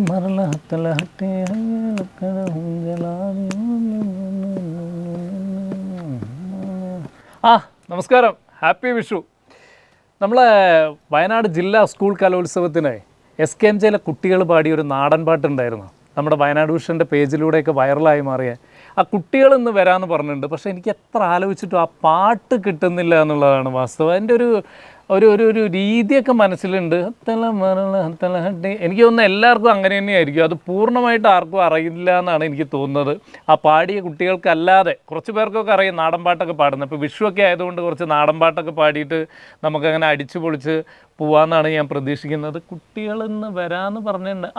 മറല ഹത്തല ഹട്ടേ നമസ്കാരം, ഹാപ്പി വിഷു. നമ്മളെ വയനാട് ജില്ലാ സ്കൂൾ കലോത്സവത്തിന് SKMJയിലെ കുട്ടികൾ പാടിയൊരു നാടൻ പാട്ടുണ്ടായിരുന്നു. നമ്മുടെ വയനാട് വിഷൻ്റെ പേജിലൂടെയൊക്കെ വൈറലായി മാറിയ ആ കുട്ടികൾ ഇന്ന് വരാമെന്ന് പറഞ്ഞിട്ടുണ്ട്. പക്ഷേ എനിക്ക് എത്ര ആലോചിച്ചിട്ടും ആ പാട്ട് കിട്ടുന്നില്ല എന്നുള്ളതാണ് വാസ്തവം. അതിൻ്റെ ഒരു ഒരു ഒരു ഒരു രീതിയൊക്കെ മനസ്സിലുണ്ട്. എനിക്ക് തോന്നുന്നു എല്ലാവർക്കും അങ്ങനെ തന്നെയായിരിക്കും. അത് പൂർണ്ണമായിട്ട് ആർക്കും അറിയില്ല എന്നാണ് എനിക്ക് തോന്നുന്നത്. ആ പാടിയ കുട്ടികൾക്കല്ലാതെ കുറച്ച് പേർക്കൊക്കെ അറിയാം നാടൻ പാട്ടൊക്കെ പാടുന്നത്. ഇപ്പോൾ വിഷുവൊക്കെ ആയതുകൊണ്ട് കുറച്ച് നാടൻ പാട്ടൊക്കെ പാടിയിട്ട് നമുക്കങ്ങനെ അടിച്ചു പൊളിച്ച് പോവാമെന്നാണ് ഞാൻ പ്രതീക്ഷിക്കുന്നത്. കുട്ടികളിന്ന് വരാമെന്ന് പറഞ്ഞിട്ടുണ്ട്.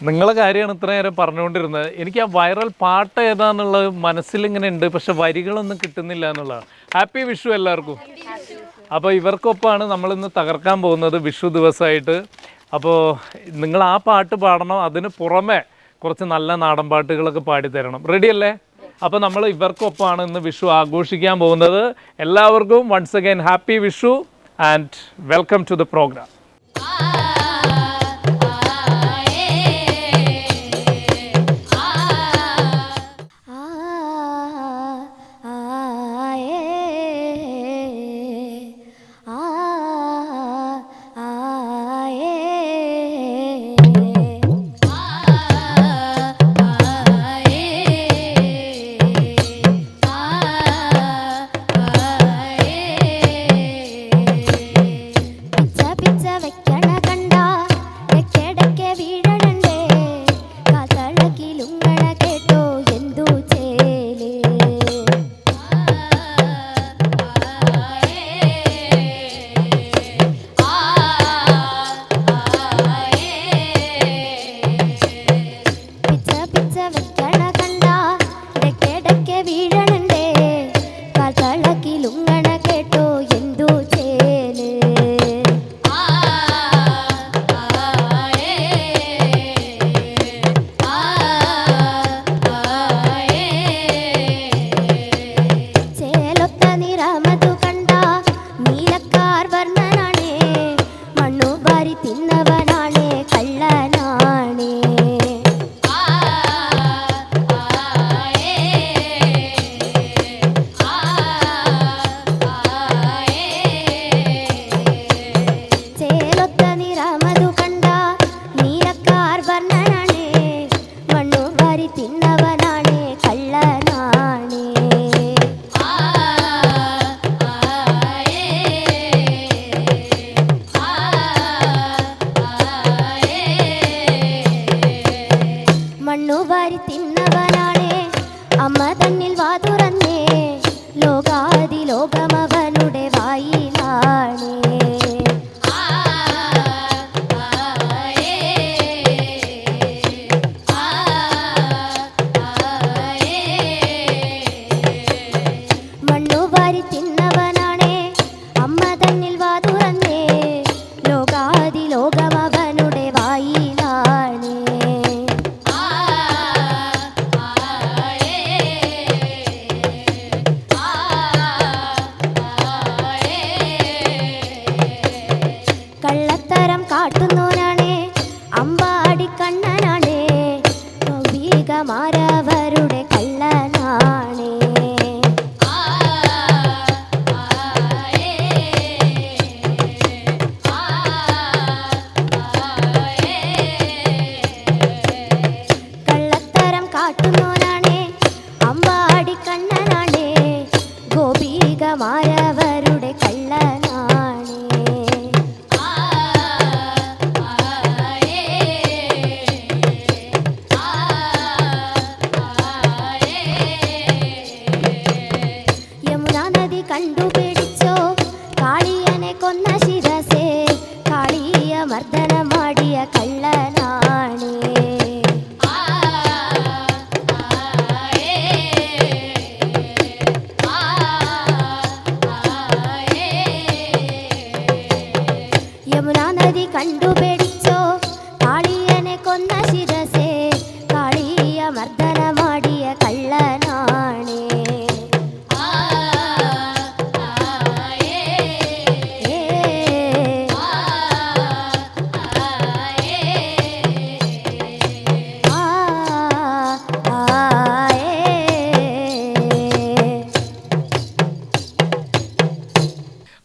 നിങ്ങളെ കാര്യമാണ് ഇത്ര നേരം പറഞ്ഞുകൊണ്ടിരുന്നത്. എനിക്ക് ആ വൈറൽ പാട്ട് ഏതാന്നുള്ളത് മനസ്സിലിങ്ങനെ ഉണ്ട്, പക്ഷെ വരികളൊന്നും കിട്ടുന്നില്ല എന്നുള്ളതാണ്. ഹാപ്പി വിഷു എല്ലാവർക്കും. അപ്പോൾ ഇവർക്കൊപ്പമാണ് നമ്മളിന്ന് തകർക്കാൻ പോകുന്നത് വിഷു ദിവസമായിട്ട്. അപ്പോൾ നിങ്ങൾ ആ പാട്ട് പാടണം, അതിന് പുറമെ കുറച്ച് നല്ല നാടൻ പാട്ടുകളൊക്കെ പാടിത്തരണം. റെഡിയല്ലേ? അപ്പോൾ നമ്മൾ ഇവർക്കൊപ്പമാണ് ഇന്ന് വിഷു ആഘോഷിക്കാൻ പോകുന്നത്. എല്ലാവർക്കും once again happy Vishu and welcome to the program.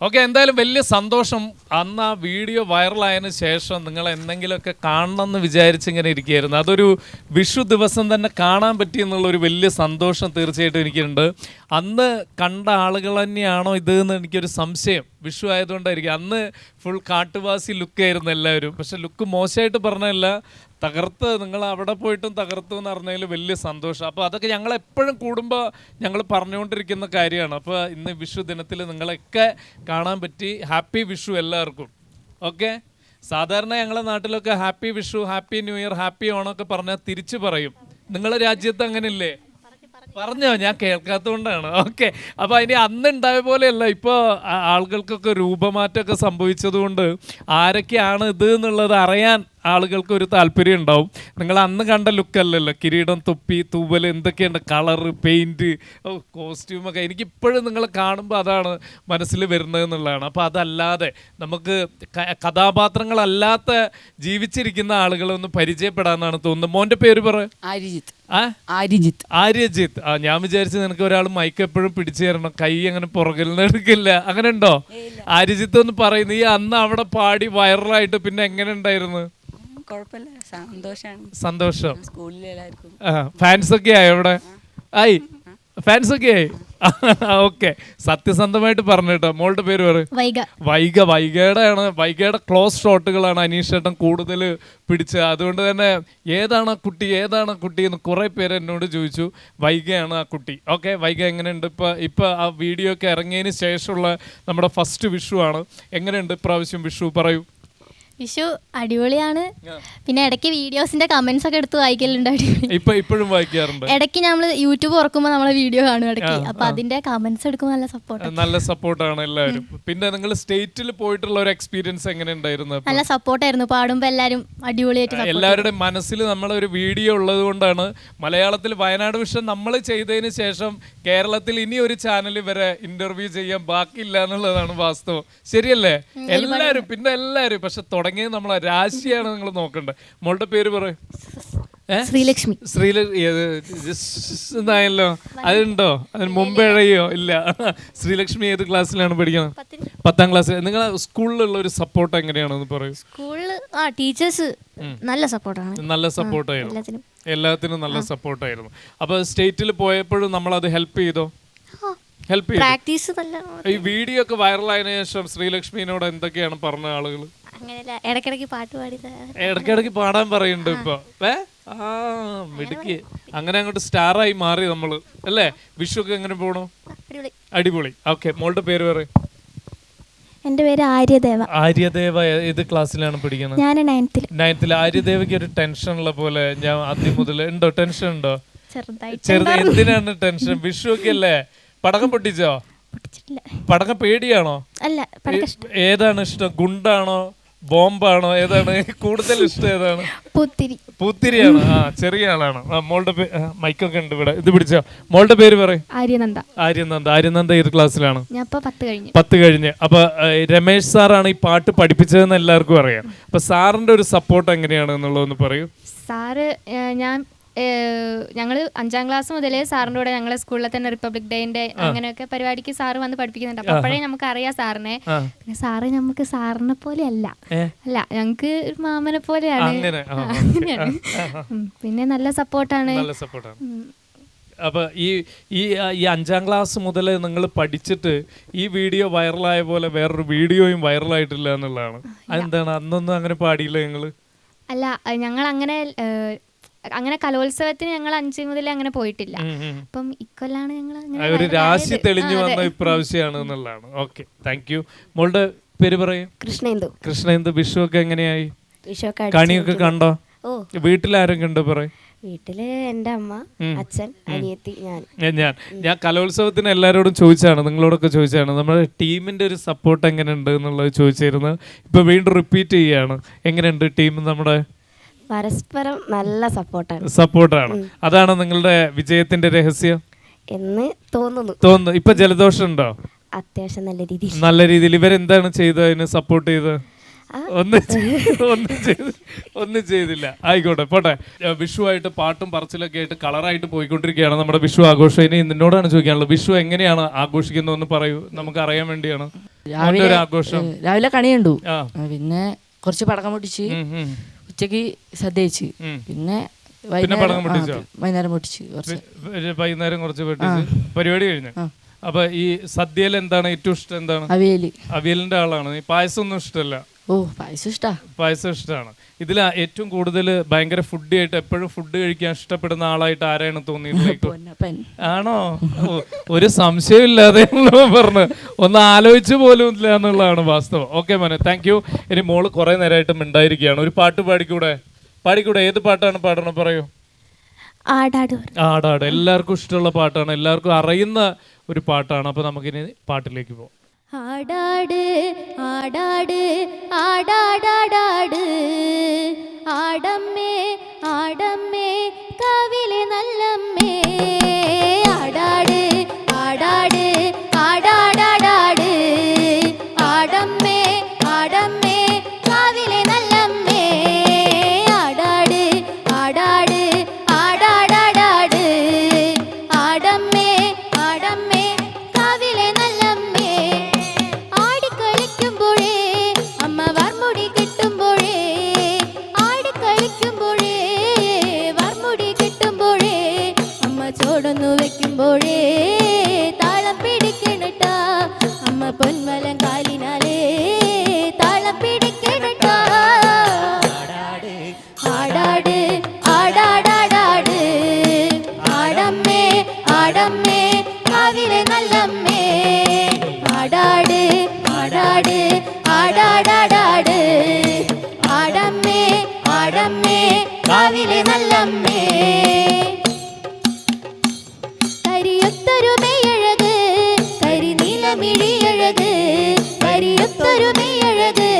Okay, എന്തായാലും വലിയ സന്തോഷം. അന്ന് ആ വീഡിയോ വൈറലായതിനു ശേഷം നിങ്ങൾ എന്തെങ്കിലുമൊക്കെ കാണണം എന്ന് വിചാരിച്ചിങ്ങനെ ഇരിക്കുകയായിരുന്നു. അതൊരു വിഷു ദിവസം തന്നെ കാണാൻ പറ്റി എന്നുള്ളൊരു വലിയ സന്തോഷം തീർച്ചയായിട്ടും എനിക്കുണ്ട്. അന്ന് കണ്ട ആളുകൾ തന്നെയാണോ ഇത് എന്ന് എനിക്കൊരു സംശയം. വിഷു ആയതുകൊണ്ടായിരിക്കും. അന്ന് ഫുൾ കാട്ടുവാസി ലുക്കായിരുന്നു എല്ലാവരും. പക്ഷെ ലുക്ക് മോശമായിട്ട് പറഞ്ഞല്ല, തകർത്ത്, നിങ്ങൾ അവിടെ പോയിട്ടും തകർത്തു എന്ന് പറഞ്ഞതിൽ വലിയ സന്തോഷം. അപ്പോൾ അതൊക്കെ ഞങ്ങൾ എപ്പോഴും കൂടുമ്പോൾ ഞങ്ങൾ പറഞ്ഞുകൊണ്ടിരിക്കുന്ന കാര്യമാണ്. അപ്പോൾ ഇന്ന് വിഷു ദിനത്തിൽ നിങ്ങളൊക്കെ കാണാൻ പറ്റി. ഹാപ്പി വിഷു എല്ലാവർക്കും. ഓക്കെ, സാധാരണ ഞങ്ങളുടെ നാട്ടിലൊക്കെ happy Vishu, happy new year, happy ഓണമൊക്കെ പറഞ്ഞാൽ തിരിച്ചു പറയും. നിങ്ങളുടെ രാജ്യത്ത് അങ്ങനെയില്ലേ? പറഞ്ഞോ, ഞാൻ കേൾക്കാത്തതുകൊണ്ടാണ്. ഓക്കെ, അപ്പോൾ അതിന് അന്ന് ഉണ്ടായ പോലെയല്ല. ഇപ്പോൾ ആളുകൾക്കൊക്കെ രൂപമാറ്റമൊക്കെ സംഭവിച്ചതുകൊണ്ട് ആരൊക്കെയാണ് ഇത് എന്നുള്ളത് അറിയാൻ ആളുകൾക്ക് ഒരു താല്പര്യം ഉണ്ടാവും. നിങ്ങൾ അന്ന് കണ്ട ലുക്കല്ലല്ലോ, കിരീടം, തൊപ്പി, തൂവൽ, എന്തൊക്കെയുണ്ട്, കളറ്, പെയിൻറ്റ്, കോസ്റ്റ്യൂമൊക്കെ. എനിക്കിപ്പോഴും നിങ്ങളെ കാണുമ്പോൾ അതാണ് മനസ്സിൽ വരുന്നത് എന്നുള്ളതാണ്. അപ്പോൾ അതല്ലാതെ നമുക്ക് കഥാപാത്രങ്ങളല്ലാത്ത ജീവിച്ചിരിക്കുന്ന ആളുകളെ ഒന്ന് പരിചയപ്പെടാമെന്നാണ് തോന്നുന്നത്. മോൻ്റെ പേര് പറ. ആര്യജിത്ത്. ഞാൻ വിചാരിച്ചു നിനക്ക് ഒരാൾ മൈക്ക് എപ്പോഴും പിടിച്ചു തരണം, കൈ അങ്ങനെ പുറകിൽ നിന്ന് എടുക്കില്ല, അങ്ങനെ ഉണ്ടോ? ആര്യജിത്ത് ഒന്ന് പറയുന്നു, ഈ അന്ന് അവിടെ പാടി വൈറലായിട്ട് പിന്നെ എങ്ങനെ ഉണ്ടായിരുന്നു? സന്തോഷം. ഫാൻസ് ഒക്കെ ആയി അവിടെ? ആയി, ഫാൻസ് ഒക്കെ ആയി. ഓക്കെ, സത്യസന്ധമായിട്ട് പറഞ്ഞു കേട്ടോ. മോളുടെ പേര് പറയും. വൈഗയുടെ ക്ലോസ് ഷോട്ടുകളാണ് അനീഷേട്ടൻ കൂടുതൽ പിടിച്ചത്. അതുകൊണ്ട് തന്നെ ഏതാണ് ആ കുട്ടി എന്ന് കുറേ പേര് എന്നോട് ചോദിച്ചു. വൈഗയാണ് ആ കുട്ടി. ഓക്കെ, വൈഗ എങ്ങനെയുണ്ട്? ഇപ്പൊ ആ വീഡിയോ ഒക്കെ ഇറങ്ങിയതിന് ശേഷമുള്ള നമ്മുടെ ഫസ്റ്റ് വിഷു ആണ്. എങ്ങനെയുണ്ട് ഇപ്രാവശ്യം വിഷു? പറയൂ. വിഷു അടിപൊളിയാണ്. പിന്നെ ഇടയ്ക്ക് വീഡിയോസിന്റെ കമന്റ്സ് ഒക്കെ എടുത്ത് വായിക്കലുണ്ട്. ഇപ്പോഴും വായിക്കാറുണ്ട്. ഇടയ്ക്ക് നമ്മൾ യൂട്യൂബ് തുറക്കുമ്പോൾ നമ്മളെ വീഡിയോ കാണും ഇടയ്ക്ക്. അപ്പൊ അതിന്റെ കമന്റ്സ് എടുക്കുമ്പോൾ നല്ല സപ്പോർട്ടാണ് എല്ലാവരും. പിന്നെ നിങ്ങൾ സ്റ്റേറ്റിൽ പോയിട്ടുള്ള ഒരു എക്സ്പീരിയൻസ് എങ്ങനെ ഉണ്ടായിരുന്നു? നല്ല സപ്പോർട്ടായിരുന്നു. പാടുമ്പോൾ എല്ലാവരും അടിപൊളിയായിട്ട്. എല്ലാവരുടെ മനസ്സിൽ നമ്മളൊരു വീഡിയോ ഉള്ളത് കൊണ്ടാണ് മലയാളത്തിൽ വയനാട് വിഷൻ നമ്മൾ ചെയ്തതിന് ശേഷം കേരളത്തിൽ ഇനി ഒരു ചാനൽ വരെ ഇന്റർവ്യൂ ചെയ്യാൻ ബാക്കിയില്ല എന്നുള്ളതാണ് വാസ്തവം. ശരിയല്ലേ? എല്ലാവരും പക്ഷെ തുടങ്ങിയത് നമ്മളെ രാശിയാണ് നിങ്ങൾ നോക്കണ്ടേ. മോളുടെ പേര് പറയും. ശ്രീലക്ഷ്മി. എന്നായല്ലോ, അതുണ്ടോ? അതിന് മുമ്പ് എഴയോ? ഇല്ല. ശ്രീലക്ഷ്മി ഏത് ക്ലാസ്സിലാണ് പഠിക്കുന്നത്? 10ാം ക്ലാസ്സിൽ. നിങ്ങളെ സ്കൂളിലുള്ള ഒരു സപ്പോർട്ട് എങ്ങനെയാണെന്ന് പറയൂ. സ്കൂളിൽ ടീച്ചേഴ്സ് നല്ല സപ്പോർട്ടാണ്. നല്ല സപ്പോർട്ടായിരുന്നു, എല്ലാത്തിനും നല്ല സപ്പോർട്ടായിരുന്നു. അപ്പൊ സ്റ്റേറ്റിൽ പോയപ്പോഴും നമ്മളത് ഹെൽപ്പ് ചെയ്തോ? പ്രാക്ടീസ് ഈ വീഡിയോ ഒക്കെ വൈറലായതിനു ശേഷം ശ്രീലക്ഷ്മിനോട് എന്തൊക്കെയാണ് പറഞ്ഞ ആളുകൾ? ഇടയ്ക്കിടയ്ക്ക് പാടാൻ പറയുന്നുണ്ട് ഇപ്പൊ. മിടുക്കി. അങ്ങനെ അങ്ങോട്ട് സ്റ്റാറായി മാറി നമ്മള് അല്ലേ? വിഷു ഒക്കെ എങ്ങനെ പോണു? അടിപൊളി. ഓക്കെ, മോളുടെ പേര് പറയും. എന്റെ പേര് ആര്യദേവ. ഏത് ക്ലാസ്സിലാണ് പഠിക്കുന്നത്? ഞാൻ 9th. ആര്യദേവയ്ക്ക് ഒരു ടെൻഷൻ ഉള്ള പോലെ ഞാൻ ആദ്യം മുതൽ. ഉണ്ടോ? ടെൻഷൻ ഉണ്ടോ? എന്തിനാണ് ടെൻഷൻ? വിഷു ഒക്കെ അല്ലേ? പടക്കം പൊട്ടിച്ചോ? പടക്കം പേടിയാണോ? ഏതാണ് ഇഷ്ടം? ഗുണ്ടാണോ ബോംബാണോ? ഏതാണ് കൂടുതൽ ഇഷ്ടം? ഏതാണ്? പൂത്തിരിയാണ്. ചെറിയ ആളാണ്. മോളുടെ മൈക്കൊക്കെ ഉണ്ട് ഇവിടെ. ഇത് പിടിച്ചോ. മോളുടെ പേര് പറയും. ആര്യനന്ദ. ഏത് ക്ലാസ്സിലാണ്? 10 കഴിഞ്ഞ്. അപ്പൊ രമേശ് സാറാണ് ഈ പാട്ട് പഠിപ്പിച്ചതെന്ന് എല്ലാവർക്കും അറിയാം. അപ്പൊ സാറിന്റെ ഒരു സപ്പോർട്ട് എങ്ങനെയാണ് എന്നുള്ളതൊന്ന് പറയൂ. ഞങ്ങൾ 5ാം ക്ലാസ് മുതലേ സാറിൻ്റെ കൂടെ ഞങ്ങളെ സ്കൂളിൽ തന്നെ റിപ്പബ്ലിക് ഡേന്റെ അങ്ങനെയൊക്കെ പരിപാടിക്ക് സാറ് വന്ന് പഠിപ്പിക്കുന്നുണ്ട്. അപ്പൊ അപ്പോഴേ നമുക്ക് അറിയാം സാറിനെ. പിന്നെ സാറ് നമുക്ക് സാറിനെ പോലെ അല്ല, ഞങ്ങക്ക് ഒരു മാമനെ പോലെയാണ്. അങ്ങനെയാണ്. പിന്നെ നല്ല സപ്പോർട്ടാണ്. അപ്പൊ ഈ 5ാം ക്ലാസ് മുതൽ നിങ്ങൾ പഠിച്ചിട്ട് ഈ വീഡിയോ വൈറലായ പോലെ വേറൊരു വീഡിയോയും വൈറലായിട്ടില്ല എന്നുള്ളതാണ്. അതെന്താണ്? അന്നൊന്നും അങ്ങനെ പാടിയില്ല നിങ്ങള്? അല്ല, ഞങ്ങൾ അങ്ങനെ കലോത്സവത്തിന് ഞങ്ങൾ 5 മുതൽ അങ്ങനെ പോയിട്ടില്ല. അപ്പം ഇക്കൊല്ലാണ് ഞങ്ങൾ ഒരു രാശി തെളിഞ്ഞു വന്ന ഇപ്രാവശ്യമാണ് എന്നുള്ളതാണ്. Okay, thank you. മോളുടെ പേര് പറയും. കൃഷ്ണേന്ദു. വിഷു ഒക്കെ എങ്ങനെയായി? കണിയൊക്കെ കണ്ടോ? വീട്ടിലാരൊക്കെ ഉണ്ട് പറയും? വീട്ടില് എന്റെ അമ്മ, അച്ഛൻ, അനിയത്തി, ഞാൻ കലോത്സവത്തിന് എല്ലാവരോടും ചോദിച്ചാണ്, നിങ്ങളോടൊക്കെ ചോദിച്ചാണ് നമ്മുടെ ടീമിന്റെ ഒരു സപ്പോർട്ട് എങ്ങനെയുണ്ട് എന്നുള്ളത് ചോദിച്ചിരുന്നു. ഇപ്പൊ വീണ്ടും റിപ്പീറ്റ് ചെയ്യാണ്. എങ്ങനെയുണ്ട് ടീം? നമ്മുടെ പരസ്പരം നല്ല സപ്പോർട്ടാണ്. അതാണ് നിങ്ങളുടെ വിജയത്തിന്റെ രഹസ്യം എന്ന് തോന്നുന്നു. ഇപ്പൊ ജലദോഷം ഉണ്ടോ? അത്യാവശ്യം നല്ല രീതിയിൽ. ഇവരെന്താണ് ചെയ്തത് അതിന് സപ്പോർട്ട് ചെയ്ത്? ഒന്നും ചെയ്തില്ല. ആയിക്കോട്ടെ, പോട്ടെ. വിഷുവായിട്ട് പാട്ടും പറച്ചിലൊക്കെ ആയിട്ട് കളറായിട്ട് പോയിക്കൊണ്ടിരിക്കുകയാണ് നമ്മുടെ വിഷു ആഘോഷം. ഇനി നിന്നോടാണ് ചോദിക്കാനുള്ളത്, വിഷു എങ്ങനെയാണ് ആഘോഷിക്കുന്നതെന്ന് പറയൂ, നമുക്ക് അറിയാൻ വേണ്ടിയാണ്. ഒരു ആഘോഷം? രാവിലെ കണി കണ്ടു, ആ. പിന്നെ കുറച്ച് പടക്കം പൊട്ടിച്ച്, ഉച്ചക്ക് സദ്യ കഴിച്ച്, പിന്നെ പടക്കം പൊട്ടിച്ചോ? വൈകുന്നേരം പൊട്ടിച്ച് കുറച്ച്, വൈകുന്നേരം കുറച്ച് പൊട്ടിച്ച് പരിപാടി കഴിഞ്ഞു. അപ്പൊ ഈ സദ്യയിൽ എന്താണ് ഏറ്റവും ഇഷ്ടം? എന്താണ്? അവിയല്. അവിയലിന്റെ ആളാണ്. ഈ പായസം ഒന്നും ഇഷ്ടമല്ല? ഓ, പായസം ഇഷ്ടാ. പായസം ഇഷ്ടമാണ്. ഇതിൽ ഏറ്റവും കൂടുതൽ ഭയങ്കര ഫുഡി ആയിട്ട് എപ്പോഴും ഫുഡ് കഴിക്കാൻ ഇഷ്ടപ്പെടുന്ന ആളായിട്ട് ആരാണ് തോന്നിയിട്ടുള്ളത്? ആണോ? ഒരു സംശയമില്ലാതെ പറഞ്ഞു, ഒന്ന് ആലോചിച്ച് പോലും ഇല്ല എന്നുള്ളതാണ് വാസ്തവം. ഓക്കെ മോനെ, താങ്ക് യു. ഇനി മോള് കുറെ നേരമായിട്ട് മിണ്ടായിരിക്കുകയാണ്. ഒരു പാട്ട് പാടിക്കൂടെ? ഏത് പാട്ടാണ് പാടണം? പറയൂ. ആടാട്. എല്ലാവർക്കും ഇഷ്ടമുള്ള പാട്ടാണ്, എല്ലാവർക്കും അറിയുന്ന ഒരു പാട്ടാണ്. അപ്പൊ നമുക്കിനി പാട്ടിലേക്ക് പോകാം. ആടാട് ആടാട് ആടാടാടാട് ആടമ്മേ ആടമ്മേ കാവിലെ നല്ലമ്മേ ആടാട് ആടാട് ആടാടാടാട് ആടമ്മേ ആടമ്മേ കാവിലെ നല്ലമ്മേ ആടാട് ആടാട് ആടാടാടാട് ആടമ്മേ ആടമ്മേ കാവിലെ നല്ലമ്മേ ആടിക്കളിക്കുമ്പോഴേ അമ്മ വാർമുടി കിട്ടുമ്പോഴേ ആടിക്കളിക്കുമ്പോഴേ വാർമുടി കിട്ടുമ്പോഴേ അമ്മ ചോടൊന്നു വെക്കുമ്പോഴേ താളം പിടിക്കണട്ടാ അമ്മ പൊന്മലം കാലിനാലേ താളം പിടിക്കണട്ടാ ആടാട് ആടാടാടാട് ആടമ്മേ ആടമ്മേ കാവിലെ നല്ലമ്മേ ആടാട് ആടാട് ആടാടാടാട് ആടമ്മേ ആടമ്മേ കാവിലെ നല്ലമ്മേ കരിയൊത്തൊരു മെയ്യഴക് കരിനീലമിഴിയഴക് കരിയൊത്തൊരു മെയ്യഴക്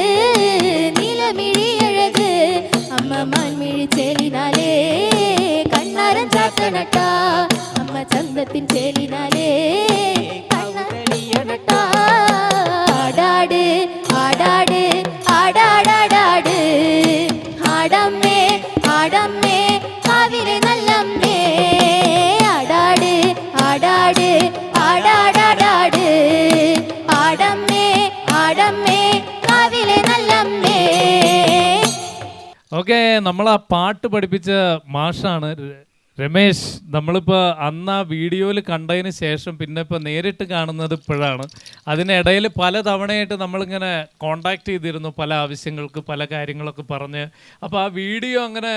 നീലമിഴിയഴക് അമ്മ മാൻമിഴി ചേലിനാലേ കണ്ണാരം ചാത്തനട്ടാ അമ്മ ചന്തത്തിൻ ചേലിനാലേ കണ്ണറിയണട്ടാ ആടാട് ആടാട് ആടാടാടാട് ആടമ്മേ ആടമ്മേ കാവിലെ നല്ലമ്മേ ആടാട് ആടാട് ആടാടാടാട് ആടമ്മേ ആടമ്മേ കാവിലെ നല്ലമ്മേ. ഓക്കെ, നമ്മൾ ആ പാട്ട് പഠിപ്പിച്ച മാഷാണ് രമേശ്. നമ്മളിപ്പോൾ അന്ന് ആ വീഡിയോയിൽ കണ്ടതിന് ശേഷം പിന്നെ ഇപ്പോൾ നേരിട്ട് കാണുന്നത് ഇപ്പോഴാണ്. അതിനിടയിൽ പല തവണയായിട്ട് നമ്മളിങ്ങനെ കോണ്ടാക്ട് ചെയ്തിരുന്നു, പല ആവശ്യങ്ങൾക്ക് പല കാര്യങ്ങളൊക്കെ പറഞ്ഞ്. അപ്പോൾ ആ വീഡിയോ അങ്ങനെ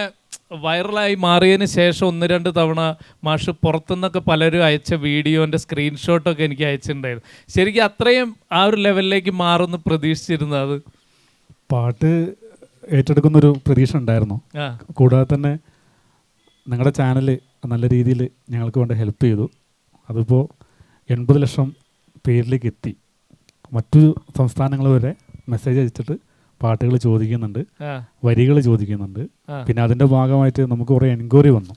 വൈറലായി മാറിയതിന് ശേഷം 1-2 തവണ മാഷ് പുറത്തുനിന്നൊക്കെ പലരും അയച്ച വീഡിയോൻ്റെ സ്ക്രീൻഷോട്ടൊക്കെ എനിക്ക് അയച്ചിട്ടുണ്ടായിരുന്നു. ശരിക്കും അത്രയും ആ ഒരു ലെവലിലേക്ക് മാറുമെന്ന് പ്രതീക്ഷിച്ചിരുന്നു. അത് പാട്ട് ഏറ്റെടുക്കുന്നൊരു പ്രതീക്ഷ ഉണ്ടായിരുന്നു. കൂടാതെ തന്നെ നിങ്ങളുടെ ചാനൽ നല്ല രീതിയിൽ ഞങ്ങൾക്ക് വേണ്ട ഹെൽപ്പ് ചെയ്തു. അതിപ്പോൾ 80 ലക്ഷം പേരിലേക്ക് എത്തി. മറ്റു സംസ്ഥാനങ്ങൾ വരെ മെസ്സേജ് അയച്ചിട്ട് പാട്ടുകൾ ചോദിക്കുന്നുണ്ട്, വരികൾ ചോദിക്കുന്നുണ്ട്. പിന്നെ അതിൻ്റെ ഭാഗമായിട്ട് നമുക്ക് കുറേ എൻക്വയറി വന്നു.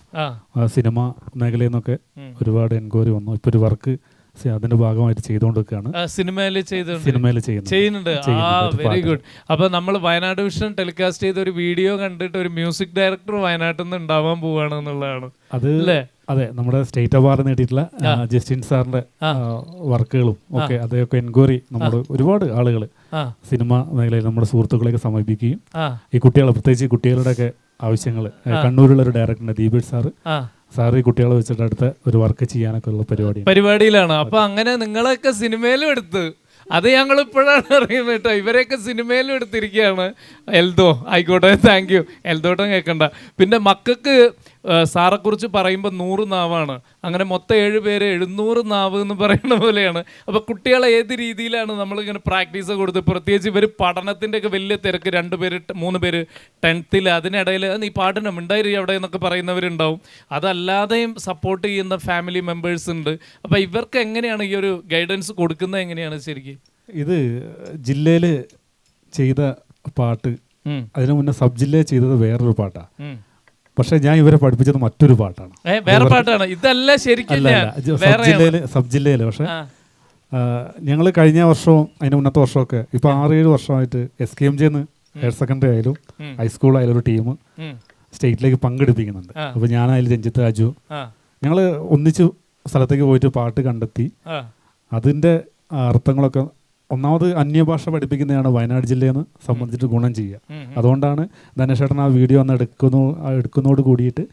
സിനിമ മേഖലയിൽ നിന്നൊക്കെ ഒരുപാട് എൻക്വയറി വന്നു. ഇപ്പോൾ ഒരു വർക്ക് അതിന്റെ ഭാഗമായിട്ട് ചെയ്തുകൊണ്ടിരിക്കുകയാണ്. സിനിമയിൽ ചെയ്യുന്നുണ്ട്. Very good. അപ്പൊ നമ്മൾ വയനാട് വിഷൻ ടെലികാസ്റ്റ് ചെയ്ത ഒരു വീഡിയോ കണ്ടിട്ട് ഒരു മ്യൂസിക് ഡയറക്ടർ വയനാട്ടിൽ നിന്ന് ഉണ്ടാവാൻ പോവാണ് എന്നുള്ളതാണ് അത്. അതെ, നമ്മുടെ സ്റ്റേറ്റ് അവാർഡ് നേടിയിട്ടുള്ള ജസ്റ്റിൻ സാറിന്റെ വർക്കുകളും ഒക്കെ അതൊക്കെ എൻക്വയറി നമ്മുടെ ഒരുപാട് ആളുകൾ സിനിമ മേഖലയിൽ നമ്മുടെ സുഹൃത്തുക്കളെയൊക്കെ സമീപിക്കുകയും ഈ കുട്ടികളെ, പ്രത്യേകിച്ച് കുട്ടികളുടെയൊക്കെ ആവശ്യങ്ങൾ, കണ്ണൂരുള്ള ഒരു ഡയറക്ടറുണ്ട് ദീപേഷ് സാറ് ഈ കുട്ടികളെ വെച്ചിട്ട് അടുത്ത ഒരു വർക്ക് ചെയ്യാനൊക്കെ ഉള്ള പരിപാടിയിലാണ്. അപ്പൊ അങ്ങനെ നിങ്ങളൊക്കെ സിനിമയിലും എടുത്ത് അത് ഞങ്ങൾ ഇപ്പോഴാണ് അറിയുന്നത് കേട്ടോ. ഇവരെയൊക്കെ സിനിമയിലും എടുത്തിരിക്കുകയാണ്. എൽദോ ആയിക്കോട്ടെ, താങ്ക് യു. എൽദോട്ടം കേൾക്കണ്ട. പിന്നെ മക്കൾക്ക് സാറെക്കുറിച്ച് പറയുമ്പോൾ 100 നാവാണ്. അങ്ങനെ മൊത്തം 7 പേര് 700 നാവ് എന്ന് പറയുന്ന പോലെയാണ്. അപ്പോൾ കുട്ടികളെ ഏത് രീതിയിലാണ് നമ്മളിങ്ങനെ പ്രാക്ടീസ് കൊടുത്ത്, പ്രത്യേകിച്ച് ഇവർ പഠനത്തിൻ്റെ ഒക്കെ വലിയ തിരക്ക്, 2 പേര് 3 പേര് 10th, അതിനിടയിൽ നീ പാടണം ഉണ്ടായി അവിടെ എന്നൊക്കെ പറയുന്നവരുണ്ടാവും. അതല്ലാതെയും സപ്പോർട്ട് ചെയ്യുന്ന ഫാമിലി മെമ്പേഴ്സ് ഉണ്ട്. അപ്പോൾ ഇവർക്ക് എങ്ങനെയാണ് ഈ ഒരു ഗൈഡൻസ് കൊടുക്കുന്നത്? എങ്ങനെയാണ് ശരിക്കും? ഇത് ജില്ലയിൽ ചെയ്ത പാട്ട്, അതിനു മുന്നേ സബ് ജില്ലയിൽ ചെയ്തത് വേറൊരു പാട്ടാണ്. പക്ഷെ ഞാൻ ഇവരെ പഠിപ്പിച്ചത് മറ്റൊരു പാട്ടാണ്, വേറെ പാട്ടാണ്. ഇതല്ല ശരിക്കും സബ് ജില്ലയിൽ. പക്ഷെ ഞങ്ങൾ കഴിഞ്ഞ വർഷവും അതിന് മുന്നത്തെ വർഷമൊക്കെ ഇപ്പൊ 6-7 വർഷമായിട്ട് SKMJ ഹയർ സെക്കൻഡറി ആയാലും ഹൈസ്കൂളായാലും ഒരു ടീം സ്റ്റേറ്റിലേക്ക് പങ്കെടുപ്പിക്കുന്നുണ്ട്. അപ്പൊ ഞാനായാലും രഞ്ജിത്ത് രാജു ഞങ്ങൾ ഒന്നിച്ച് സ്ഥലത്തേക്ക് പോയിട്ട് പാട്ട് കണ്ടെത്തി അതിന്റെ അർത്ഥങ്ങളൊക്കെ ഒന്നാമത് അന്യഭാഷ പഠിപ്പിക്കുന്നതാണ് വയനാട് ജില്ലയെന്ന് സംബന്ധിച്ചിട്ട് ഗുണം ചെയ്യുക. അതുകൊണ്ടാണ് ധനേഷേട്ടൻ ആ വീഡിയോ അന്ന് എടുക്കുന്നതോട് കൂടിയിട്ട്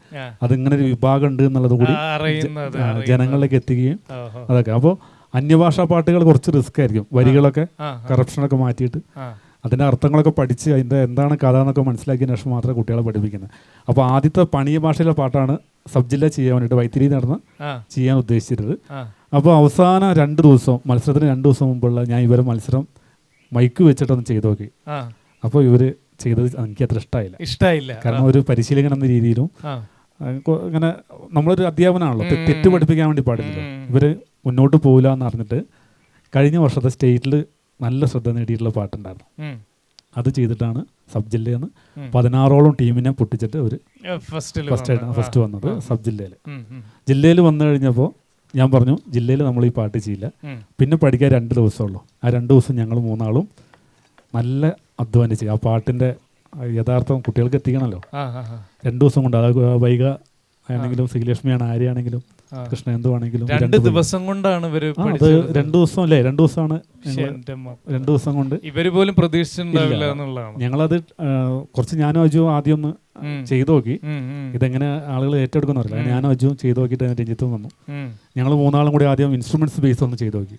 അതിങ്ങനെ ഒരു വിഭാഗം ഉണ്ട് എന്നുള്ളത് കൂടി ജനങ്ങളിലേക്ക് എത്തിക്കുകയും അതൊക്കെ. അപ്പോൾ അന്യഭാഷാ പാട്ടുകൾ കുറച്ച് റിസ്ക് ആയിരിക്കും, വരികളൊക്കെ കറപ്ഷനൊക്കെ മാറ്റിയിട്ട് അതിൻ്റെ അർത്ഥങ്ങളൊക്കെ പഠിച്ച് അതിൻ്റെ എന്താണ് കഥ എന്നൊക്കെ മനസ്സിലാക്കിയതിന് ശേഷം മാത്രമേ കുട്ടികളെ പഠിപ്പിക്കുന്നത്. അപ്പോൾ ആദ്യത്തെ പണിയ ഭാഷയിലെ പാട്ടാണ് സബ് ജില്ല ചെയ്യാൻ വേണ്ടിയിട്ട് വൈത്തിരി നടന്ന് ചെയ്യാൻ ഉദ്ദേശിച്ചിരുന്നത്. അപ്പോൾ അവസാന 2 ദിവസം മത്സരത്തിന് 2 ദിവസം മുമ്പുള്ള ഞാൻ ഇവരെ മത്സരം മൈക്ക് വെച്ചിട്ടൊന്ന് ചെയ്തു നോക്കി. അപ്പോൾ ഇവർ ചെയ്തത് എനിക്ക് അത്ര ഇഷ്ടമായില്ല. കാരണം ഒരു പരിശീലകൻ എന്ന രീതിയിലും ഇങ്ങനെ നമ്മളൊരു അധ്യാപനമാണല്ലോ, തെറ്റ് പഠിപ്പിക്കാൻ വേണ്ടി പാടില്ലല്ലോ. ഇവർ മുന്നോട്ട് പോകില്ല എന്ന് അറിഞ്ഞിട്ട് കഴിഞ്ഞ വർഷത്തെ സ്റ്റേറ്റിൽ നല്ല ശ്രദ്ധ നേടിയിട്ടുള്ള പാട്ടുണ്ടായിരുന്നു. അത് ചെയ്തിട്ടാണ് സബ് ജില്ലയിൽ നിന്ന് 16ഓളം ടീമിനെ പൊട്ടിച്ചിട്ട് അവർ ഫസ്റ്റ് വന്നത് സബ് ജില്ലയിൽ. ജില്ലയിൽ വന്നു കഴിഞ്ഞപ്പോൾ ഞാൻ പറഞ്ഞു ജില്ലയിൽ നമ്മൾ ഈ പാട്ട് ചെയ്യില്ല, പിന്നെ പഠിക്കാൻ 2 ദിവസമുള്ളൂ. ആ 2 ദിവസം ഞങ്ങൾ 3 ആളും നല്ല അധ്വാനിച്ച് ആ പാട്ടിൻ്റെ യഥാർത്ഥം കുട്ടികൾക്ക് എത്തിക്കണമല്ലോ. 2 ദിവസം കൊണ്ട് അത് വൈക ആണെങ്കിലും ശ്രീലക്ഷ്മിയാണ്, ആര്യാണെങ്കിലും കൃഷ്ണേന്ദു ആണെങ്കിലും 2 ദിവസം കൊണ്ടാണ് ഇവര് അത് 2 ദിവസം അല്ലേ 2 ദിവസമാണ് 2 ദിവസം കൊണ്ട് ഇവര് പോലും പ്രതീക്ഷിച്ചിട്ടുണ്ടാവില്ല എന്നുള്ളതാണ്. ഞങ്ങളത് കുറച്ച് ഞാനും അജുവും ആദ്യം ഒന്ന് ചെയ്തു നോക്കി, ഇതെങ്ങനെ ആളുകൾ ഏറ്റെടുക്കുന്ന അറിയില്ല. ഞാനും അജുവും ചെയ്തു നോക്കിയിട്ട് രഞ്ജിത്തും വന്നു. ഞങ്ങൾ 3 ആളും കൂടി ആദ്യം ഇൻസ്ട്രുമെന്റ്സ് ബേസ് ഒന്ന് ചെയ്തു നോക്കി.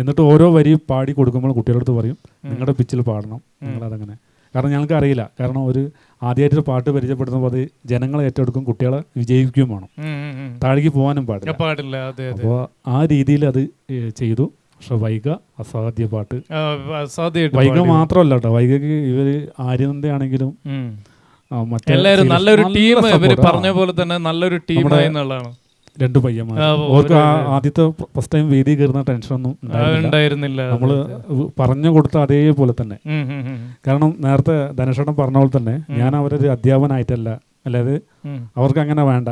എന്നിട്ട് ഓരോ വരി പാടി കൊടുക്കുമ്പോൾ കുട്ടികളടുത്ത് പറയും നിങ്ങളുടെ പിച്ചിൽ പാടണം, നിങ്ങളതങ്ങനെ. കാരണം ഞങ്ങൾക്ക് അറിയില്ല, കാരണം ഒരു ആദ്യമായിട്ടൊരു പാട്ട് പരിചയപ്പെടുത്തുമ്പോൾ അത് ജനങ്ങളെ ഏറ്റെടുക്കും, കുട്ടികളെ വിജയിക്കുകയും വേണം, താഴേക്ക് പോകാനും പാടില്ല. അപ്പോൾ ആ രീതിയിൽ അത് ചെയ്തു. പക്ഷെ വൈഗ അസാധ്യ പാട്ട്. വൈഗ മാത്രമല്ല കേട്ടോ, വൈഗക്ക് ഇവര് ആര്യനന്ദ ആണെങ്കിലും എല്ലാവരും നല്ലൊരു ടീം, പറഞ്ഞ പോലെ തന്നെ നല്ലൊരു ടീം എന്നുള്ളതാണ്. 2 പയ്യന്മാർ. അവർക്ക് ആദ്യത്തെ ഫസ്റ്റ് ടൈം വേദി കയറുന്ന ടെൻഷനൊന്നും ഉണ്ടായിരുന്നില്ല. നമ്മള് പറഞ്ഞു കൊടുത്ത അതേപോലെ തന്നെ. കാരണം നേരത്തെ ധനേഷേട്ടൻ പറഞ്ഞ പോലെ തന്നെ ഞാൻ അവരൊരു അധ്യാപനായിട്ടല്ല, അല്ലാതെ അവർക്ക് അങ്ങനെ വേണ്ട,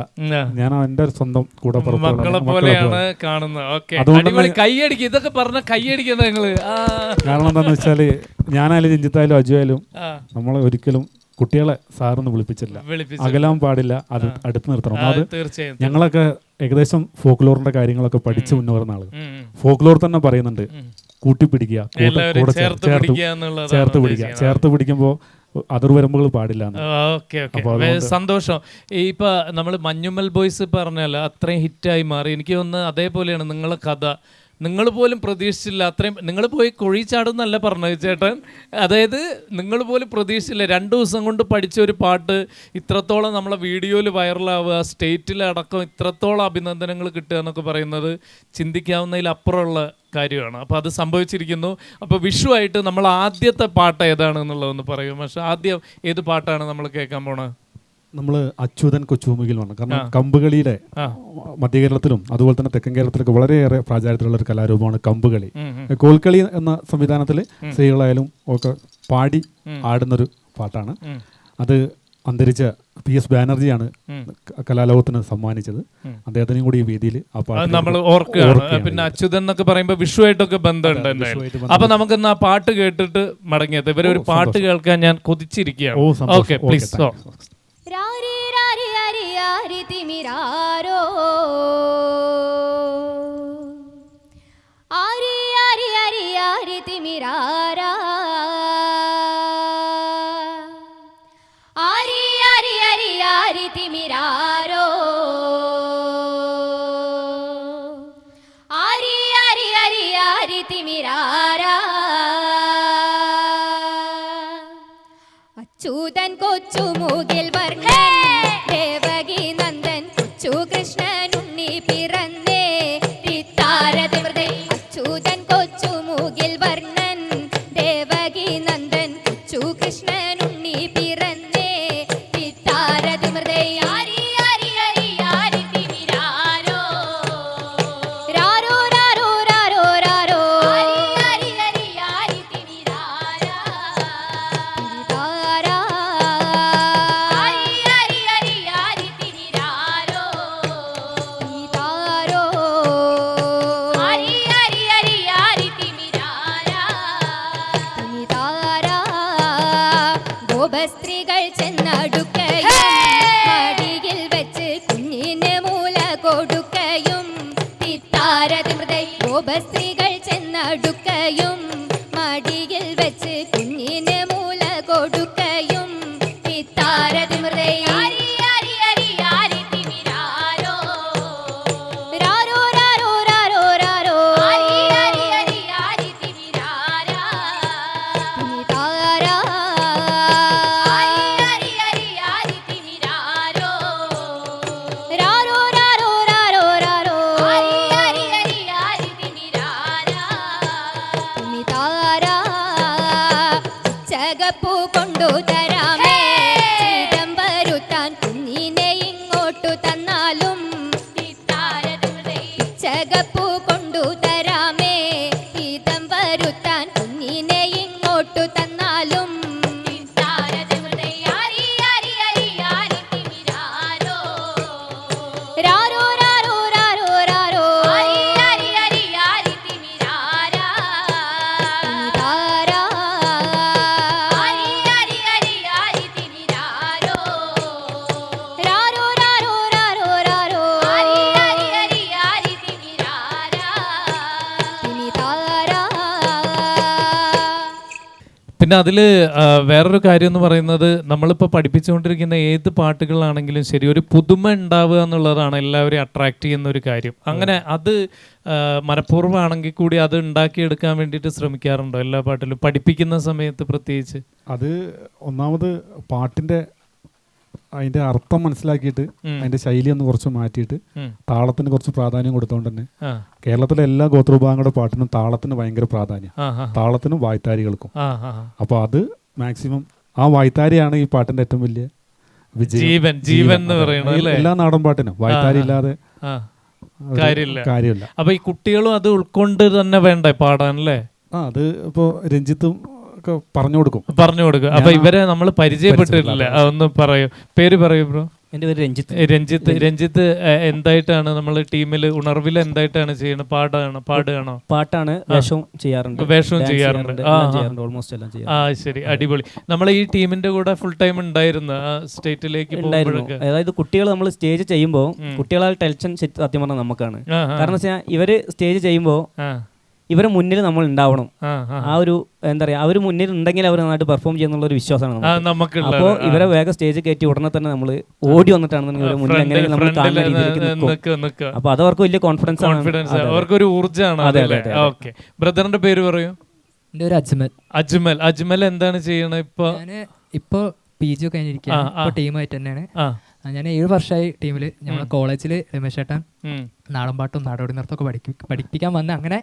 ഞാൻ അവന്റെ സ്വന്തം കൂടെ കാരണം എന്താന്ന് വെച്ചാല് ഞാനായാലും രഞ്ജിത്തായാലും അജുവായാലും നമ്മളെ ഒരിക്കലും കുട്ടികളെ സാറൊന്ന് വിളിപ്പിച്ചില്ല, അകലാൻ പാടില്ല, അത് അടുത്ത് നിർത്തണം. അത് ഞങ്ങളൊക്കെ ഏകദേശം ഫോക്ലോറിന്റെ കാര്യങ്ങളൊക്കെ പഠിച്ച് മുന്നേറുന്ന ആള്. ഫോക്ലോർ തന്നെ പറയുന്നുണ്ട് കൂട്ടിപ്പിടിക്കുക, കൂടെ ചേർത്ത് പിടിക്കുമ്പോൾ അതിർവരമ്പുകൾ പാടില്ല. സന്തോഷം. ഇപ്പൊ നമ്മള് മഞ്ഞുമ്മൽ ബോയ്സ് പറഞ്ഞാൽ അത്രയും ഹിറ്റായി മാറി. എനിക്ക് തോന്നുന്നു അതേപോലെയാണ് നിങ്ങളെ കഥ. നിങ്ങൾ പോലും പ്രതീക്ഷിച്ചില്ല, അത്രയും നിങ്ങൾ പോയി കുഴി ചാടുന്നല്ല പറഞ്ഞത് ചേട്ടൻ. അതായത് നിങ്ങൾ പോലും പ്രതീക്ഷിച്ചില്ല 2 ദിവസം കൊണ്ട് പഠിച്ച ഒരു പാട്ട് ഇത്രത്തോളം നമ്മളെ വീഡിയോയിൽ വൈറലാവുക, സ്റ്റേറ്റിലടക്കം ഇത്രത്തോളം അഭിനന്ദനങ്ങൾ കിട്ടുക എന്നൊക്കെ പറയുന്നത് ചിന്തിക്കാവുന്നതിലപ്പുറമുള്ള കാര്യമാണ്. അപ്പോൾ അത് സംഭവിച്ചിരിക്കുന്നു. അപ്പോൾ വിഷുവായിട്ട് നമ്മൾ ആദ്യത്തെ പാട്ട് ഏതാണെന്നുള്ളതൊന്ന് പറയും. പക്ഷെ ആദ്യം ഏത് പാട്ടാണ് നമ്മൾ കേൾക്കാൻ പോണത്? നമ്മൾ അച്യുതൻ കൊച്ചുമുകിൽ വന്നു. കാരണം കമ്പുകളിയുടെ മധ്യകേരളത്തിലും അതുപോലെ തന്നെ തെക്കൻ കേരളത്തിലൊക്കെ വളരെയേറെ പ്രാചാര്യത്തിലുള്ള ഒരു കലാരൂപമാണ് കമ്പുകളി. കോൽക്കളി എന്ന സംവിധാനത്തിൽ സ്ത്രീകളായാലും ഒക്കെ പാടി ആടുന്നൊരു പാട്ടാണ്. അത് അന്തരിച്ച PS ബാനർജിയാണ് കലാലോകത്തിന് സമ്മാനിച്ചത്. അദ്ദേഹത്തിനും കൂടി ഈ വേദിയിൽ ആ പാട്ട് നമ്മൾ ഓർക്കുകയാണ്. പിന്നെ അച്യുതൻ എന്നൊക്കെ പറയുമ്പോൾ വിഷുവായിട്ടൊക്കെ ബന്ധമുണ്ട്. അപ്പൊ നമുക്ക് ആ പാട്ട് കേട്ടിട്ട് മടങ്ങിയത്. ഇവരെ ഒരു പാട്ട് കേൾക്കാൻ ഞാൻ കൊതിച്ചിരിക്കുകയാണ്. Okay please. രാരി രാരി രാരി രാരി തിമിരാരോ ആരി ആരി ആരി ആരി തിമിരാരാ ആരി ആരി ആരി ആരി തിമിരാരോ ആരി ആരി ആരി ആരി തിമിരാരാ അച്യുതൻ കൊച്ചുമുകിൽ വർണ്ണൻ ദേവകി നന്ദൻ കൊച്ചു കൃഷ്ണൻ ഉണ്ണി പിറന്നേ തിത്താരതിമൃതേ. അച്യുതൻ കൊച്ചുമുകിൽ വർണ്ണൻ ദേവകി നന്ദൻ കൊച്ചു കൃഷ്ണൻ ഉണ്ണി പിറന്നേ തിത്താരതിമൃതേ. ആരി ആരി ആരി ആരി തിമിരാരോ രാരോ രാരോ രാരോ രാരോ ആരി ആരി ആരി ആരി തിമിരാരാ തിമിരാരാ ആരി ആരി ആരി ആരി തിമിരാരോ തിമിരാരോ ആരി ആരി ആരി ആരി തിമിരാരാ തിമിരാരാ. ഗോപസ്ത്രീകൾ ചെന്നടുക്കയും മടിയിൽ വെച്ച് കുഞ്ഞിന് മൂല കൊടുക്കയും തിത്താരതിമൃതൈ. ഗോപസ്ത്രീകൾ ചെന്ന അടുക്കയും മടിയിൽ വെച്ച് കുഞ്ഞിന് മൂല കൊടുക്കയും പിത്താരതിമൃതയാരി ചകപ്പൂ കൊണ്ടു തരാമേ ചിതം വരുത്താൻ കുഞ്ഞിനെ ഇങ്ങോട്ടു തന്നാലും ചകപ്പൂ കൊണ്ടു തരാമേ ചിതം വരുത്താൻ കുഞ്ഞിനെ ഇങ്ങോട്ടു തന്നാലും രാരോ രാരോ രാരോ രാരോ പിന്നെ അതിൽ വേറൊരു കാര്യം എന്ന് പറയുന്നത് നമ്മളിപ്പോൾ പഠിപ്പിച്ചുകൊണ്ടിരിക്കുന്ന ഏത് പാട്ടുകളാണെങ്കിലും ശരി ഒരു പുതുമ ഉണ്ടാവുക എന്നുള്ളതാണ് എല്ലാവരെയും അട്രാക്റ്റ് ചെയ്യുന്ന ഒരു കാര്യം. അങ്ങനെ അത് മനഃപൂർവ്വമാണെങ്കിൽ കൂടി അത് ഉണ്ടാക്കിയെടുക്കാൻ വേണ്ടിയിട്ട് ശ്രമിക്കാറുണ്ടോ എല്ലാ പാട്ടിലും പഠിപ്പിക്കുന്ന സമയത്ത് പ്രത്യേകിച്ച്? അത് ഒന്നാമത് പാട്ടിൻ്റെ അതിൻ്റെ അർത്ഥം മനസ്സിലാക്കിയിട്ട് അതിൻ്റെ ശൈലി ഒന്ന് കുറച്ച് മാറ്റിയിട്ട് താളത്തിന് കുറച്ച് പ്രാധാന്യം കൊടുത്തുകൊണ്ട് തന്നെ കേരളത്തിലെ എല്ലാ ഗോത്രവിഭാഗങ്ങളുടെ പാട്ടിനും താളത്തിന് ഭയങ്കര പ്രാധാന്യം, താളത്തിനും വായ്ത്താരികൾക്കും. അപ്പോൾ അത് മാക്സിമം ആ വായ്ത്താരിയാണ് ഈ പാട്ടിൻ്റെ ഏറ്റവും വലിയ ജീവൻ ജീവൻ എന്ന് പറയുന്നത്. എല്ലാ നാടൻ പാട്ടിനും വായ്ത്താരി ഇല്ലാതെ കാര്യമില്ല. അപ്പൊ ഈ കുട്ടികളും അത് ഉൾക്കൊണ്ട് തന്നെ വേണ്ടേ പാടാൻ അല്ലേ? അത് ഇപ്പോൾ രഞ്ജിത്തും പറഞ്ഞു കൊടുക്കും. അപ്പൊ ഇവരെ നമ്മൾ പരിചയപ്പെട്ടിട്ടില്ല, ഒന്ന് പറയൂ, പേര് പറയൂ ബ്രോ. എൻ്റെ പേര് രഞ്ജിത്ത് എന്തായിട്ടാണ് നമ്മൾ ടീമിൽ ഉണർവിൽ എന്തായിട്ടാണ് ചെയ്യുന്നത്? പാടുകയാണോ? പാട്ടാണ്, വേഷവും ചെയ്യാറുണ്ട്. ഓൾമോസ്റ്റ് എല്ലാം ചെയ്യാറുണ്ട്. ശരി, അടിപൊളി. നമ്മൾ ഈ ടീമിന്റെ കൂടെ ഫുൾ ടൈം ഉണ്ടായിരുന്നു സ്റ്റേറ്റിലേക്ക് ഉണ്ടായിരുന്നു. അതായത് കുട്ടികൾ നമ്മൾ സ്റ്റേജ് ചെയ്യുമ്പോൾ കുട്ടികളാൽ ടെൻഷൻ സത്യം പറഞ്ഞാൽ നമുക്കാണ്. കാരണം വെച്ചാൽ ഇവര് സ്റ്റേജ് ചെയ്യുമ്പോൾ ഇവരെ മുന്നിൽ നമ്മൾ ഉണ്ടാവണം. ആ ഒരു എന്താ പറയാ, അവർ മുന്നിൽ ഉണ്ടെങ്കിൽ അവർ നന്നായിട്ട് പെർഫോം ചെയ്യുന്നുള്ള ഒരു വിശ്വാസമാണ് നമുക്ക്. അപ്പോൾ ഇവരെ വേഗം സ്റ്റേജ് കയറ്റി ഉടനെ തന്നെ നമ്മൾ ഓടി വന്നിട്ടാണെന്നുണ്ടെങ്കിൽ ഇവരെ മുന്നിൽ എങ്ങനെയെങ്കിലും നമ്മൾ കാണുന്ന രീതിയിലേക്ക് നിൽക്കും. അപ്പൊ അത് അവർക്ക് വലിയ കോൺഫിഡൻസ് ആണ്, അവർക്കൊരു ഊർജ്ജമാണ്. ബ്രദറിന്റെ പേര് പറയൂ. എൻ്റെ ഒരു അജ്മൽ എന്താണ് ചെയ്യണത് ഇപ്പൊ? ഇപ്പൊ PG ഒക്കെ കഴിഞ്ഞിരിക്കുകയാണ്, ടീമായിട്ട് തന്നെയാണ്. ഞാൻ 7 വർഷമായി ടീമിൽ. ഞങ്ങളെ കോളേജിൽ രമേശ് ചേട്ടൻ നാടൻപാട്ടും നാടോടി നൃത്തമൊക്കെ പഠിപ്പിക്കാൻ വന്ന് അങ്ങനെ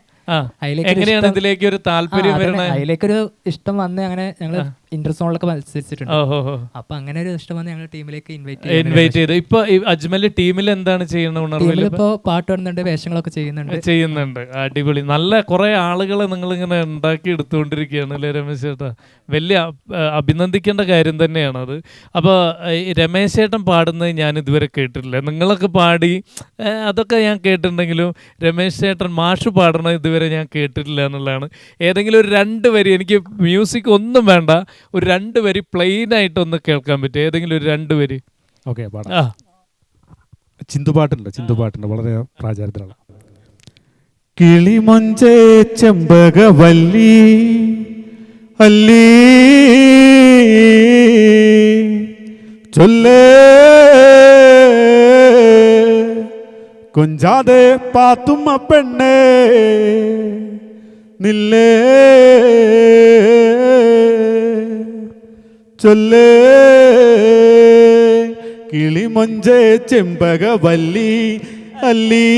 അതിലേക്കൊരു ഇഷ്ടം വന്ന് അങ്ങനെ ഞങ്ങൾ ഇന്റർ സോണിലൊക്കെ മത്സരിച്ചിട്ടുണ്ട്. അപ്പൊ അങ്ങനെ ഒരു ഇഷ്ടം വന്ന് ഞങ്ങൾ ടീമിലേക്ക് ഇൻവൈറ്റ് ചെയ്തു. ഇപ്പൊ അജ്മൽ ടീമിൽ എന്താണ് ചെയ്യുന്നത്? ഇപ്പൊ പാട്ട് വരുന്നുണ്ട്, വേഷങ്ങളൊക്കെ ചെയ്യുന്നുണ്ട്. അടിപൊളി. നല്ല കുറെ ആളുകളെ നിങ്ങൾ ഇങ്ങനെ ഉണ്ടാക്കി എടുത്തുകൊണ്ടിരിക്കുകയാണ് അല്ലേ രമേശ് ചേട്ടാ? വലിയ അഭിനന്ദിക്കേണ്ട കാര്യം തന്നെയാണ് അത്. അപ്പൊ രമേശ് ചേട്ടൻ പാടുന്നത് ഞാൻ ഇതുവരെ കേട്ടിട്ടില്ല. നിങ്ങളൊക്കെ പാടി അതൊക്കെ ഞാൻ കേട്ടിട്ടുണ്ടെങ്കിലും രമേശ് ചേട്ടൻ മാഷ് പാടണത് ഇതുവരെ ഞാൻ കേട്ടിട്ടില്ല എന്നുള്ളതാണ്. ഏതെങ്കിലും ഒരു 2 വരി, എനിക്ക് മ്യൂസിക് ഒന്നും വേണ്ട, ഒരു 2 വരി പ്ലെയിൻ ആയിട്ടൊന്ന് കേൾക്കാൻ പറ്റും? ഏതെങ്കിലും ഒരു 2 വരി. ഓക്കെ, ചിന്തുപാട്ടുണ്ട് വളരെ പ്രാചാരത്തിലുള്ള. കിളിമൊഞ്ചേ ചെമ്പകവല്ലി അല്ലി ചൊല്ലേ കൊഞ്ചാതെ പാത്തുമ്മ പെണ്ണേ നില്ലേ ചൊല്ലേ കിളിമൊഞ്ചേ ചെമ്പകവല്ലി അല്ലി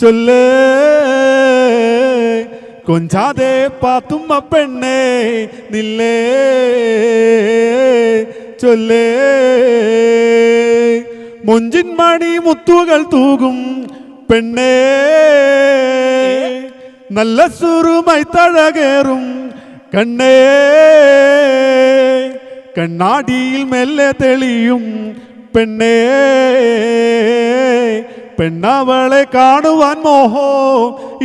ചൊല്ലേ കൊഞ്ചാതെ പാത്തുമ്മ പെണ്ണേ നില്ലേ ചൊല്ലേ മൊഞ്ചിൻ മണി മുത്തുകൾ തൂകും പെണ്ണേ നല്ല സുറുമായി തഴകേറും കണ്ണേ കണ്ണാടിയിൽ മെല്ലെ തെളിയും പെണ്ണേ പെണ്ണവളെ കാണുവാൻ മോഹോ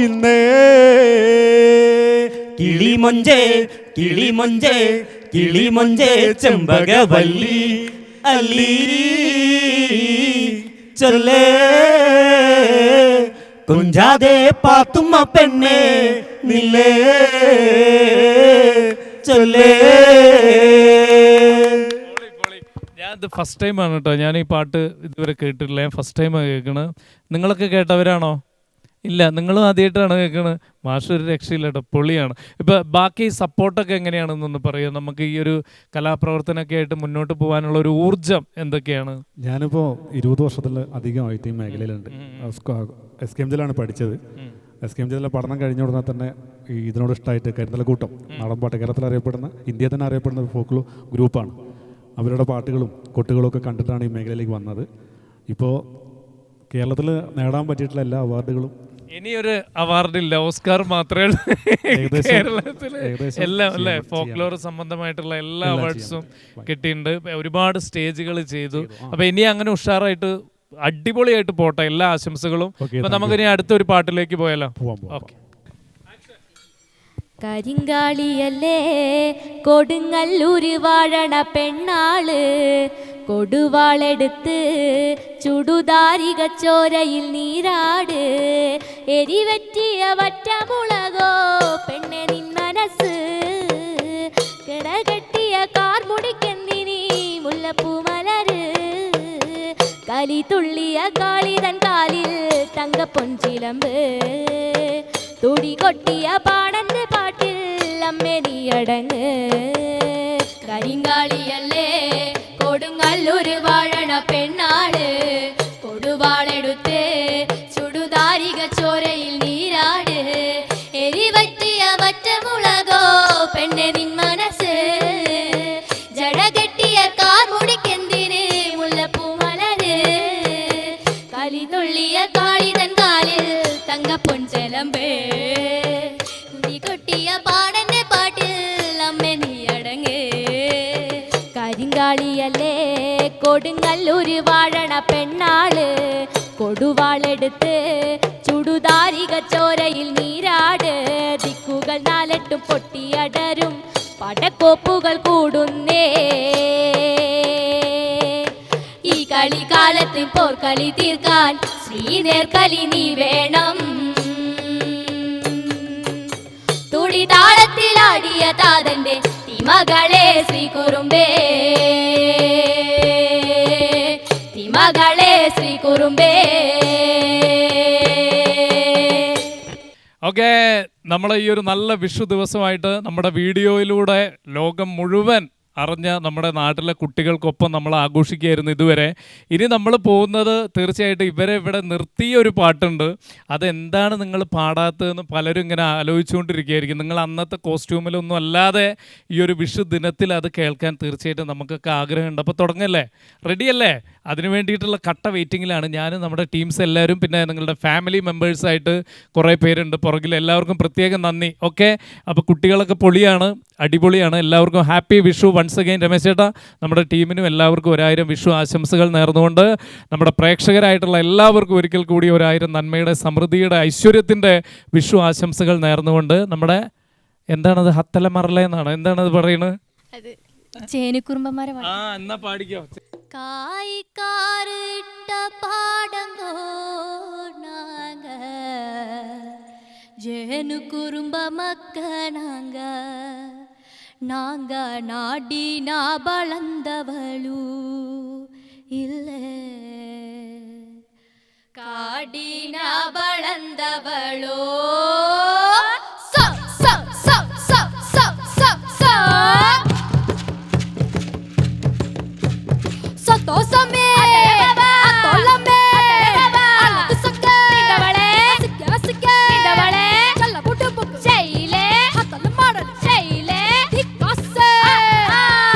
ഇന്നേ കിളിമൊഞ്ചേ കിളിമൊഞ്ചേ കിളിമൊഞ്ചേ ചെമ്പകവല്ലി അല്ലി ചൊല്ലേ കുഞ്ചാതെ പാത്തുമ്മ പെണ്ണേ നില്ലേ ചൊല്ലേ. ഞാൻ ഇത് ഫസ്റ്റ് ടൈമാണ് കേട്ടോ, ഞാൻ ഈ പാട്ട് ഇതുവരെ കേട്ടിട്ടില്ല, ഞാൻ ഫസ്റ്റ് ടൈമാണ് കേൾക്കണത്. നിങ്ങളൊക്കെ കേട്ടവരാണോ? ഇല്ല, നിങ്ങളും ആദ്യമായിട്ടാണ് കേൾക്കണത്. മാഷ് ഒരു രക്ഷയില്ല കേട്ടോ, പൊളിയാണ്. ഇപ്പം ബാക്കി സപ്പോർട്ടൊക്കെ എങ്ങനെയാണെന്നൊന്ന് പറയുക, നമുക്ക് ഈ ഒരു കലാപ്രവർത്തനമൊക്കെ ആയിട്ട് മുന്നോട്ട് പോകാനുള്ള ഒരു ഊർജം എന്തൊക്കെയാണ്? ഞാനിപ്പോൾ 20 വർഷത്തിൽ അധികമായിട്ട് ഈ മേഖലയിലുണ്ട്. SKMജിലാണ് പഠിച്ചത്. SKMജിയിലെ പഠനം കഴിഞ്ഞ ഉടനെ തന്നെ ഈ ഇതിനോട് ഇഷ്ടമായിട്ട് കരിന്തലക്കൂട്ടം നാടൻപാട്ട്, കേരളത്തിൽ അറിയപ്പെടുന്ന, ഇന്ത്യയിൽ തന്നെ അറിയപ്പെടുന്ന ഒരു ഫോക്ക് ഗ്രൂപ്പാണ്. അവരുടെ പാട്ടുകളും കൊട്ടുകളും ഒക്കെ കണ്ടിട്ടാണ് ഈ മേഖലയിലേക്ക് വന്നത്. ഇപ്പോൾ കേരളത്തിൽ നേടാൻ പറ്റിയിട്ടുള്ള എല്ലാ അവാർഡുകളും, ഇനിയൊരു അവാർഡില്ല, ഓസ്കാർ മാത്രമേ കേരളത്തിൽ എല്ലാം അല്ലേ, ഫോക്ലോർ സംബന്ധമായിട്ടുള്ള എല്ലാ അവാർഡ്സും കിട്ടിയിട്ടുണ്ട്. ഒരുപാട് സ്റ്റേജുകൾ ചെയ്തു. അപ്പൊ ഇനി അങ്ങനെ ഉഷാറായിട്ട് അടിപൊളിയായിട്ട് പോട്ടെ, എല്ലാ ആശംസകളും. അപ്പൊ നമുക്കിനി അടുത്തൊരു പാട്ടിലേക്ക് പോയാലോ? ഓക്കെ. കരിങ്കാളിയല്ലേ കൊടുങ്ങല്ലൂര് വാഴണ പെണ്ണാള്, കൊടുവാളെടുത്ത് ചുടുതാരിക ചോരയിൽ നീരാട്, എരിവറ്റിയ വറ്റമുളകോ പെണ്ണെ നിൻ മനസ്സ്, കിടകെട്ടിയ കാർമുടിക്കെന്തിനീ മുല്ലപ്പൂ മലര്, കലി തുള്ളിയ കാളിതൻ കാലിൽ തങ്ക പൊൻചിലമ്പ്, തുടി കൊട്ടിയ പാടന്റെ പാട്ടിൽ അമ്മേ നീ അടങ്ങ്. കരിങ്കാളിയല്ലേ കൊടുങ്ങല്ലൂര് വാഴണ പെണ്ണാള്, കൊടുവാളെടുത്ത് ചുടുതാരിക ചോരയിൽ നീരാട്, എരിവറ്റിയ വറ്റമുളകോ പെണ്ണെ നിൻ മനസ്സ്, ജടകെട്ടിയ കാർമുടിക്കെന്തിന് മുല്ലപ്പൂ മലര്, കലി തുള്ളിയ കാളിതൻ കാലിൽ തങ്ക പൊൻചലമ്പ്, കുടി കൊട്ടിയ പാടന്റെ പാട്ടിൽ അമ്മ നീ അടങ്ങ്. കരിങ്കാളിയല്ലേ കൊടുങ്ങല്ലൂര് വാഴണ പെണ്ണാള്, കൊടുവാളെടുത്ത് ചുടുതാരിക ചോരയിൽ നീരാട്, ദിക്കുകൾ നാലെട്ടും പൊട്ടിയടരും പടക്കോപ്പുകൾ കൂടുന്നേ, ഈ കളിക്കാലത്ത് പോർക്കളി തീർക്കാൻ ശ്രീനേർക്കലി നീ വേണം, തുടി താളത്തിലാടിയ താതന്റെ തിമകളെ ശ്രീകുറുമ്പേ, തിമകളെ ശ്രീകുറുമ്പേ. ഓക്കെ, നമ്മളെ ഈ ഒരു നല്ല വിഷു ദിവസമായിട്ട് നമ്മുടെ വീഡിയോയിലൂടെ ലോകം മുഴുവൻ അറിഞ്ഞ നമ്മുടെ നാട്ടിലെ കുട്ടികൾക്കൊപ്പം നമ്മൾ ആഘോഷിക്കുകയായിരുന്നു ഇതുവരെ. ഇനി നമ്മൾ പോകുന്നത് തീർച്ചയായിട്ടും ഇവരെ ഇവിടെ നിർത്തിയ ഒരു പാട്ടുണ്ട്. അതെന്താണ് നിങ്ങൾ പാടാത്തതെന്ന് പലരും ഇങ്ങനെ ആലോചിച്ചുകൊണ്ടിരിക്കുകയായിരിക്കും. നിങ്ങൾ അന്നത്തെ കോസ്റ്റ്യൂമിലൊന്നും അല്ലാതെ ഈ ഒരു വിഷു ദിനത്തിൽ അത് കേൾക്കാൻ തീർച്ചയായിട്ടും നമുക്കൊക്കെ ആഗ്രഹമുണ്ട്. അപ്പോൾ തുടങ്ങല്ലേ? റെഡിയല്ലേ? അതിന് വേണ്ടിയിട്ടുള്ള കട്ട വെയിറ്റിങ്ങിലാണ് ഞാനും നമ്മുടെ ടീംസ് എല്ലാവരും. പിന്നെ നിങ്ങളുടെ ഫാമിലി മെമ്പേഴ്സായിട്ട് കുറേ പേരുണ്ട് പുറകിൽ. എല്ലാവർക്കും പ്രത്യേകം നന്ദി. ഓക്കെ, അപ്പോൾ കുട്ടികളൊക്കെ പൊളിയാണ്, അടിപൊളിയാണ്. എല്ലാവർക്കും happy Vishu once again. Ramesh ചേട്ടാ, നമ്മുടെ ടീമിനും എല്ലാവർക്കും 1000 വിഷു ആശംസകൾ നേർന്നുകൊണ്ട്, നമ്മുടെ പ്രേക്ഷകരായിട്ടുള്ള എല്ലാവർക്കും ഒരിക്കൽ കൂടി 1000 നന്മയുടെ, സമൃദ്ധിയുടെ, ഐശ്വര്യത്തിൻ്റെ വിഷു ആശംസകൾ നേർന്നുകൊണ്ട്, നമ്മുടെ എന്താണത്, ഹത്തല മറല എന്നാണ്, എന്താണത് പറയുന്നത്? ചേനുക്കുറുമ്പന്മാരെ എന്നാ പാടിക്കോ. കായിക്കാറിട്ട പാടങ്ങോ നാങ്ക, ജേനു കുറുമ്പ മക്ക നാങ്ക, நாங்க நாடினா வளர்ந்தவளு இல்ல, காடினா வளர்ந்தவளோ சந்தோஷமே அத்தோலமே அழகு சக்க இந்தவளே சிக்க இந்தவளே நல்ல புட்டு புக்கு செய்யிலே ஹத்தல மாடல் செய்யிலே திக்காசே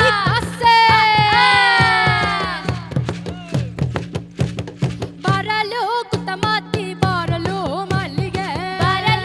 திக்காசே பரலோ குத்தமாத்தி பரலோ மல்லிகே பரலோ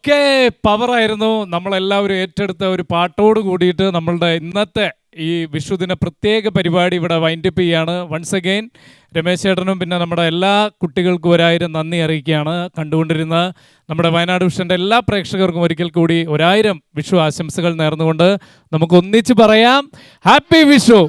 ഓക്കെ, പവറായിരുന്നു. നമ്മളെല്ലാവരും ഏറ്റെടുത്ത ഒരു പാട്ടോട് കൂടിയിട്ട് നമ്മളുടെ ഇന്നത്തെ ഈ വിഷുദിന പ്രത്യേക പരിപാടി ഇവിടെ വൈൻഡപ്പ് ചെയ്യാണ്. വൺസ് അഗെയിൻ രമേശ് ചേട്ടനും പിന്നെ നമ്മുടെ എല്ലാ കുട്ടികൾക്കും 1000 നന്ദി അറിയിക്കുകയാണ്. കണ്ടുകൊണ്ടിരുന്ന നമ്മുടെ വയനാട് വിഷൻ്റെ എല്ലാ പ്രേക്ഷകർക്കും ഒരിക്കൽ കൂടി 1000 വിഷു ആശംസകൾ നേർന്നുകൊണ്ട് നമുക്ക് ഒന്നിച്ച് പറയാം ഹാപ്പി വിഷു.